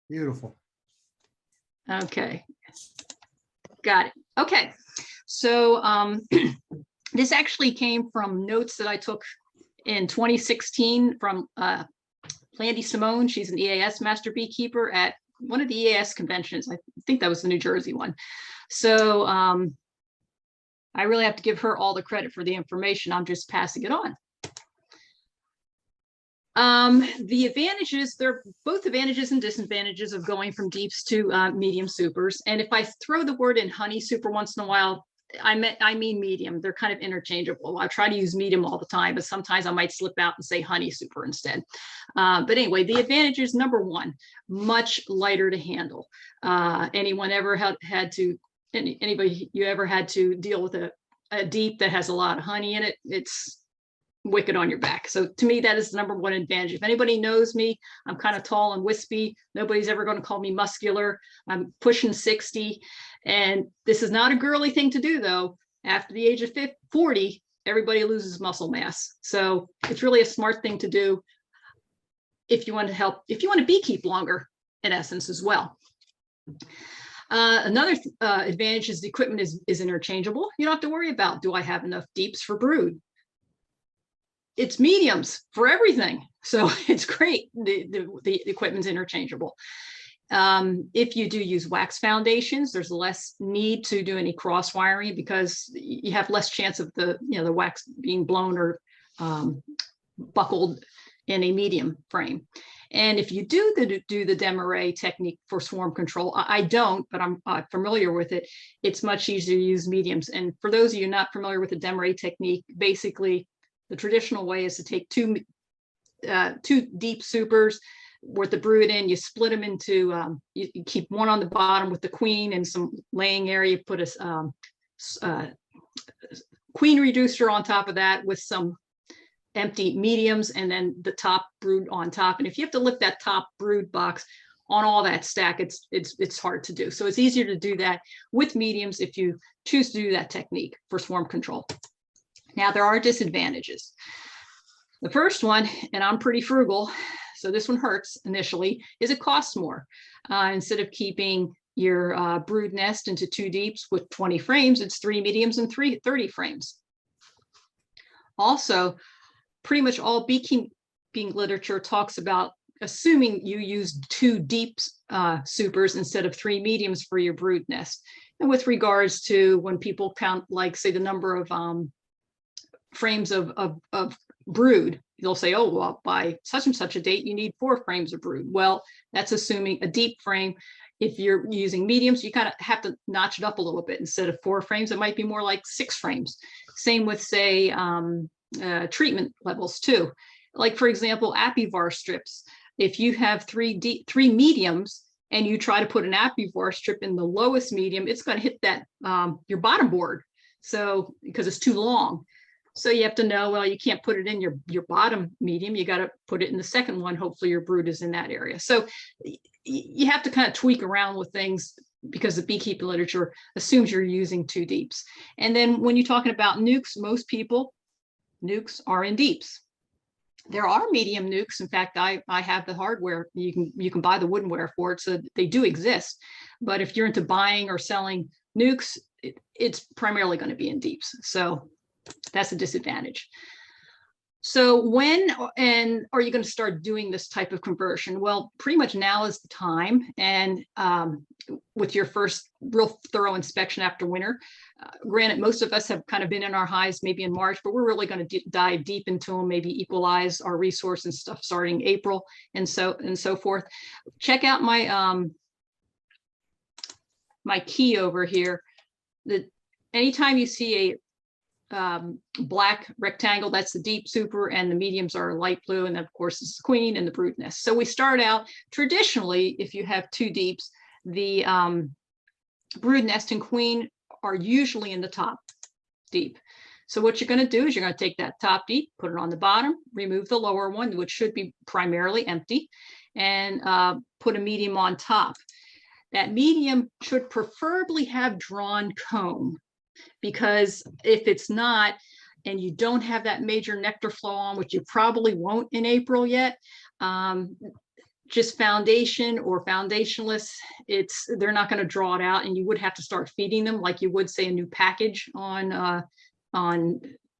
Beautiful. Okay, got it. Okay, so this actually came from notes that I took in 2016 from Landy Simone. She's an EAS master beekeeper at one of the EAS conventions. I think that was the New Jersey one. So I really have to give her all the credit for the information. I'm just passing it on. The advantages, they're both advantages and disadvantages of going from deeps to medium supers. And if I throw the word in honey super once in a while, I mean medium. They're kind of interchangeable. I try to use medium all the time, but sometimes I might slip out and say honey super instead. But anyway, the advantage is number one, much lighter to handle. Anyone ever had to, anybody you ever had to deal with a deep that has a lot of honey in it, it's wicked on your back. So to me, that is the number one advantage. If anybody knows me, I'm kind of tall and wispy. Nobody's ever going to call me muscular. I'm pushing 60. And this is not a girly thing to do, though. After the age of 40, everybody loses muscle mass. So it's really a smart thing to do if you want to help, if you want to beekeep longer, in essence, as well. Another advantage is the equipment is interchangeable. You don't have to worry about, do I have enough deeps for brood? It's mediums for everything. So it's great. The equipment's interchangeable. If you do use wax foundations, there's less need to do any cross wiring because you have less chance of the wax being blown or buckled in a medium frame. And if you do the Demaray technique for swarm control, I don't, but I'm familiar with it. It's much easier to use mediums. And for those of you not familiar with the Demaray technique, basically the traditional way is to take two deep supers with the brood in, you split them into, you keep one on the bottom with the queen and some laying area, you put a queen reducer on top of that with some empty mediums, and then the top brood on top. And if you have to lift that top brood box on all that stack, it's hard to do. So it's easier to do that with mediums if you choose to do that technique for swarm control. Now, there are disadvantages. The first one, and I'm pretty frugal, so this one hurts initially, is it costs more. Instead of keeping your brood nest into 2 deeps with 20 frames, it's 3 mediums and 30 frames. Also, pretty much all beekeeping literature talks about assuming you use 2 deep supers instead of 3 mediums for your brood nest. And with regards to when people count, like, say, the number of frames of brood, they'll say, oh, well, by such and such a date, you need 4 frames of brood. Well, that's assuming a deep frame. If you're using mediums, you kind of have to notch it up a little bit. Instead of 4 frames, it might be more like 6 frames. Same with, say, treatment levels too. Like, for example, Apivar strips. If you have 3 mediums and you try to put an Apivar strip in the lowest medium, it's going to hit that your bottom board. So because it's too long. So you have to know, well, you can't put it in your bottom medium. You got to put it in the second one. Hopefully your brood is in that area. So you have to kind of tweak around with things because the beekeeping literature assumes you're using 2 deeps. And then when you're talking about nukes, most people, nukes are in deeps. There are medium nukes. In fact, I have the hardware. You can buy the woodenware for it, so they do exist. But if you're into buying or selling nukes, it's primarily going to be in deeps. So that's a disadvantage. So when and are you going to start doing this type of conversion? Well, pretty much now is the time. And with your first real thorough inspection after winter, granted, most of us have kind of been in our hives maybe in March, but we're really going to dive deep into them, maybe equalize our resource and stuff starting April and so forth. Check out my my key over here. Anytime you see a black rectangle, that's the deep super, and the mediums are light blue, and of course it's the queen and the brood nest. So we start out traditionally, if you have 2 deeps, the brood nest and queen are usually in the top deep. So what you're going to do is you're going to take that top deep, put it on the bottom, remove the lower one, which should be primarily empty, and put a medium on top. That medium should preferably have drawn comb, because if it's not, and you don't have that major nectar flow on, which you probably won't in April yet, just foundation or foundationless, they're not going to draw it out, and you would have to start feeding them like you would say a new package on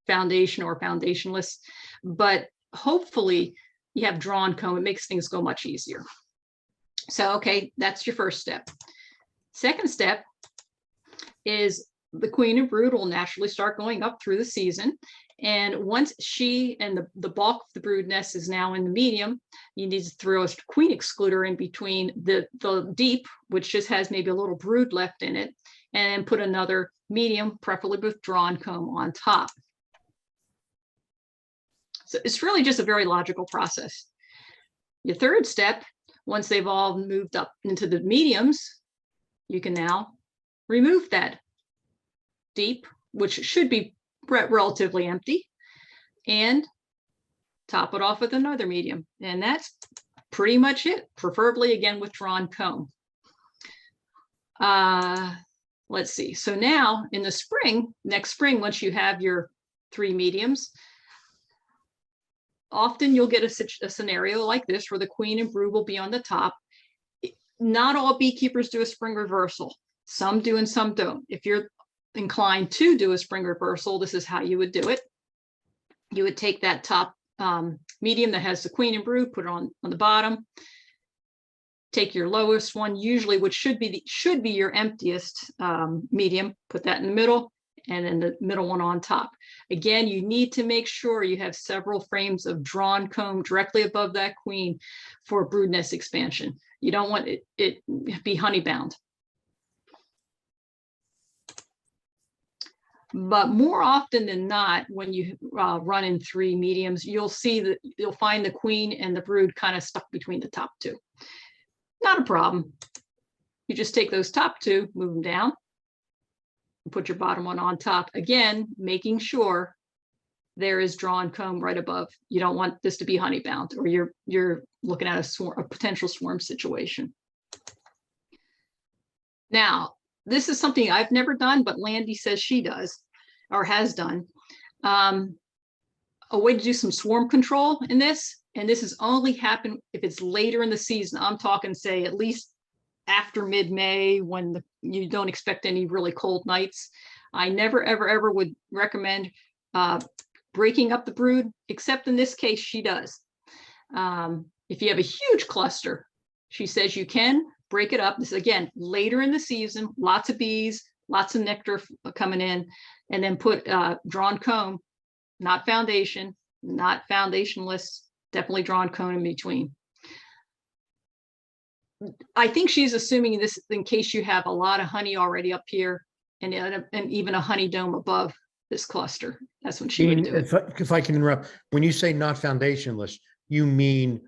foundation or foundationless. But hopefully you have drawn comb. It makes things go much easier. So, okay, that's your first step. Second step is the queen and brood will naturally start going up through the season. And once she and the bulk of the brood nest is now in the medium, you need to throw a queen excluder in between the deep, which just has maybe a little brood left in it, and put another medium, preferably with drawn comb, on top. So it's really just a very logical process. Your third step, once they've all moved up into the mediums, you can now remove that deep, which should be relatively empty, and top it off with another medium. And that's pretty much it, preferably again with drawn comb. Let's see. So now in the spring, next spring, once you have your 3 mediums, often you'll get a scenario like this where the queen and brood will be on the top. Not all beekeepers do a spring reversal. Some do and some don't. If you're inclined to do a spring reversal, this is how you would do it. You would take that top medium that has the queen and brood, put it on the bottom, take your lowest one, usually which should be your emptiest medium, put that in the middle, and then the middle one on top. Again, you need to make sure you have several frames of drawn comb directly above that queen for brood nest expansion. You don't want it be honey bound. But more often than not, when you run in 3 mediums, you'll find the queen and the brood kind of stuck between the top 2. Not a problem. You just take those top 2, move them down, and put your bottom one on top. Again, making sure there is drawn comb right above. You don't want this to be honey bound, or you're looking at a potential swarm situation. Now, this is something I've never done, but Landy says she does or has done. A way to do some swarm control in this, and this is only happen if it's later in the season. I'm talking, say, at least after mid-May, when you don't expect any really cold nights. I never, ever would recommend breaking up the brood, except in this case, she does. If you have a huge cluster, she says you can break it up. This is, again, later in the season, lots of bees, lots of nectar coming in, and then put drawn comb, not foundation, not foundationless, definitely drawn comb in between. I think she's assuming this in case you have a lot of honey already up here and even a honey dome above this cluster. That's when she would do it. If I can interrupt, when you say not foundationless, you mean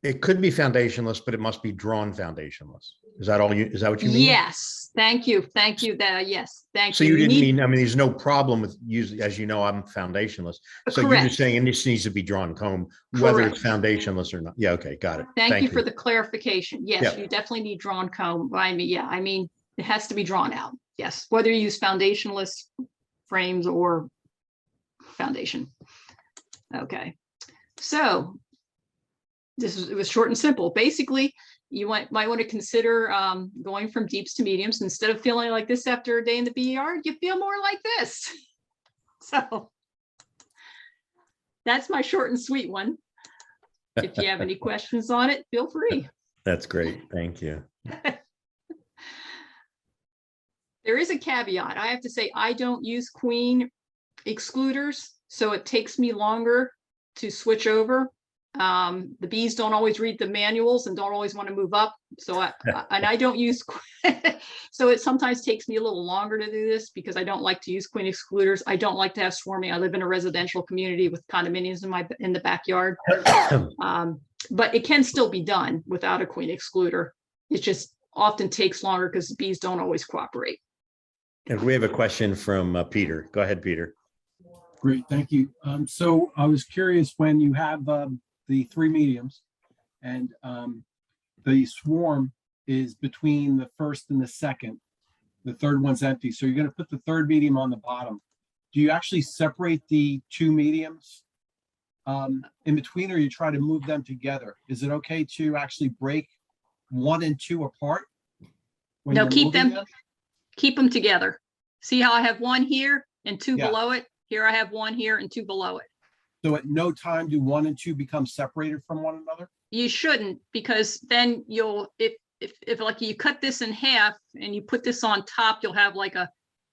it could be foundationless, but it must be drawn foundationless. Is that what you mean? Yes. Thank you. Thank you. Yes. Thank you. So you didn't mean, I mean, there's no problem with using, as you know, I'm foundationless. So Correct. You're just saying, and this needs to be drawn comb, whether it's foundationless or not. Yeah. Okay. Got it. Thank you for the clarification. Yes, Yep. You definitely need drawn comb. I mean, it has to be drawn out. Yes. Whether you use foundationless frames or foundation. Okay. So it was short and simple. Basically, you might want to consider going from deeps to mediums. Instead of feeling like this after a day in the bee yard, you feel more like this. So that's my short and sweet one. If you have any questions on it, feel free. That's great. Thank you. There is a caveat. I have to say, I don't use queen excluders, so it takes me longer to switch over. The bees don't always read the manuals and don't always want to move up. So I don't use, so it sometimes takes me a little longer to do this because I don't like to use queen excluders. I don't like to have swarming. I live in a residential community with condominiums in the backyard. But it can still be done without a queen excluder. It just often takes longer because bees don't always cooperate. And we have a question from Peter. Go ahead, Peter. Great, thank you. So I was curious, when you have the 3 mediums and the swarm is between the first and the second, the third one's empty. So you're going to put the third medium on the bottom. Do you actually separate the 2 mediums in between, or you try to move them together? Is it okay to actually break 1 and 2 apart? when No, you're keep moving them, keep them together. See how I have 1 here and 2 Yeah. below it? Here I have 1 here and 2 below it. So at no time do 1 and 2 become separated from one another? You shouldn't, because then you'll, if like you cut this in half and you put this on top, you'll have like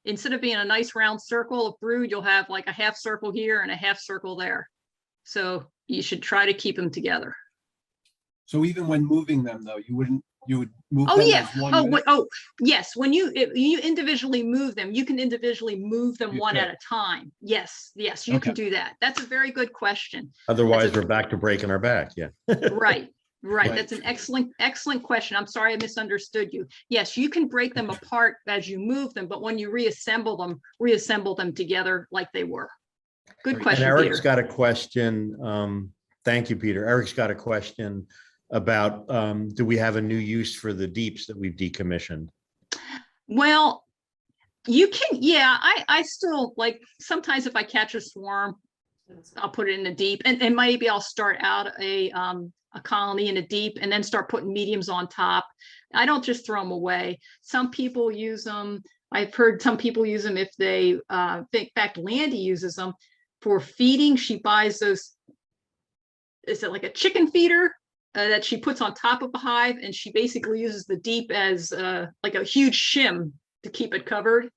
instead of being a nice round circle of brood, you'll have like a half circle here and a half circle there. So you should try to keep them together. So even when moving them though, you would move Oh, them yeah. as one Oh, unit? yes. When you individually move them, you can individually move them You one could. at a time. Yes, you can do that. That's a very good question. Otherwise, That's a- we're back to breaking our back. Yeah. Right. Right. That's an excellent question. I'm sorry I misunderstood you. Yes, you can break them apart as you move them, but when you reassemble them together like they were. Good And question, And Eric's Peter. got a question. Thank you, Peter. Eric's got a question about, do we have a new use for the deeps that we've decommissioned? Well, you can, yeah, I still like, sometimes if I catch a swarm, I'll put it in the deep, and maybe I'll start out a colony in a deep and then start putting mediums on top. I don't just throw them away. Some people use them. I've heard some people use them if they, in fact, Landy uses them for feeding. She buys those, is it like a chicken feeder that she puts on top of a hive, and she basically uses the deep as like a huge shim to keep it covered.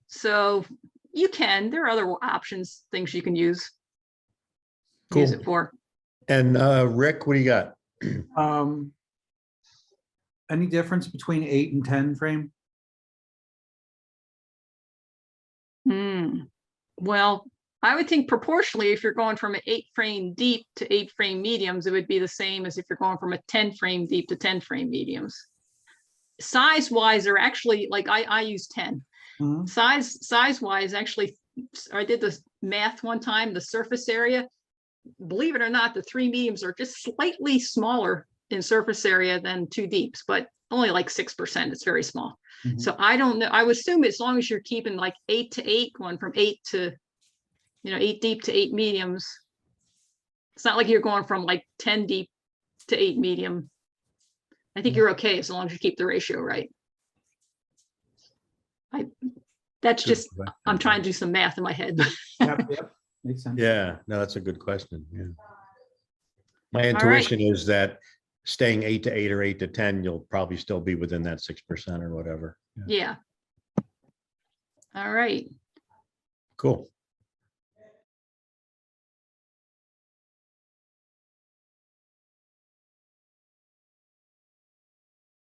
So you can, there are other options, things you can use Cool. it for. And Rick, what do you got? Any difference between 8 and 10 frame? Well, I would think proportionally, if you're going from an 8 frame deep to 8 frame mediums, it would be the same as if you're going from a 10 frame deep to 10 frame mediums. Size wise, are actually, like I use 10. Mhm. Size wise, actually, I did the math one time, the surface area, believe it or not, the 3 mediums are just slightly smaller in surface area than 2 deeps, but only like 6%. It's very small. Mhm. So I don't know. I would assume as long as you're keeping like 8 to 8, going from 8 to, 8 deep to 8 mediums. It's not like you're going from like 10 deep to 8 medium. I think you're okay as long as you keep the ratio right. That's just, I'm trying to do some math in my head. Yep, makes sense. Yeah, no, that's a good question. Yeah. My right. intuition is that staying 8 to 8 or 8 to 10, you'll probably still be within that 6% or whatever. Yeah. Yeah. All right. Cool.